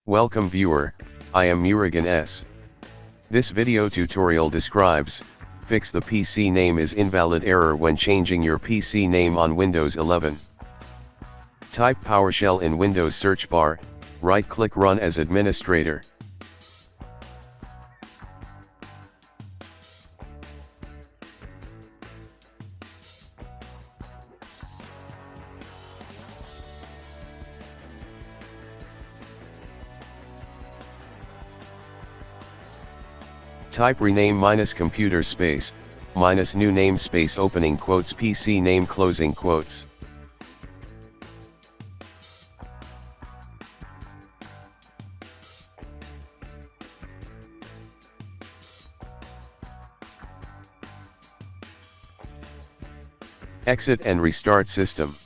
Welcome viewer, I am Murugan S. This video tutorial describes, fix the PC name is invalid error when changing your PC name on Windows 11. Type PowerShell in Windows search bar, right-click Run as administrator. Type rename -computer space, -new namespace opening quotes PC name closing quotes. Exit and restart system.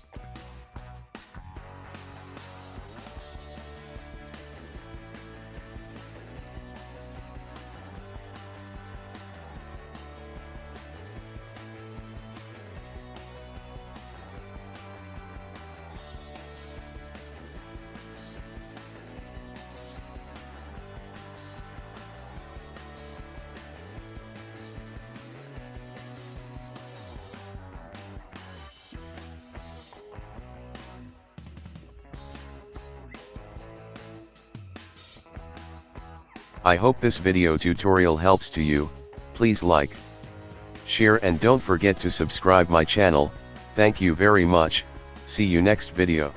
I hope this video tutorial helps to you. Please like, share and don't forget to subscribe my channel. Thank you very much. See you next video.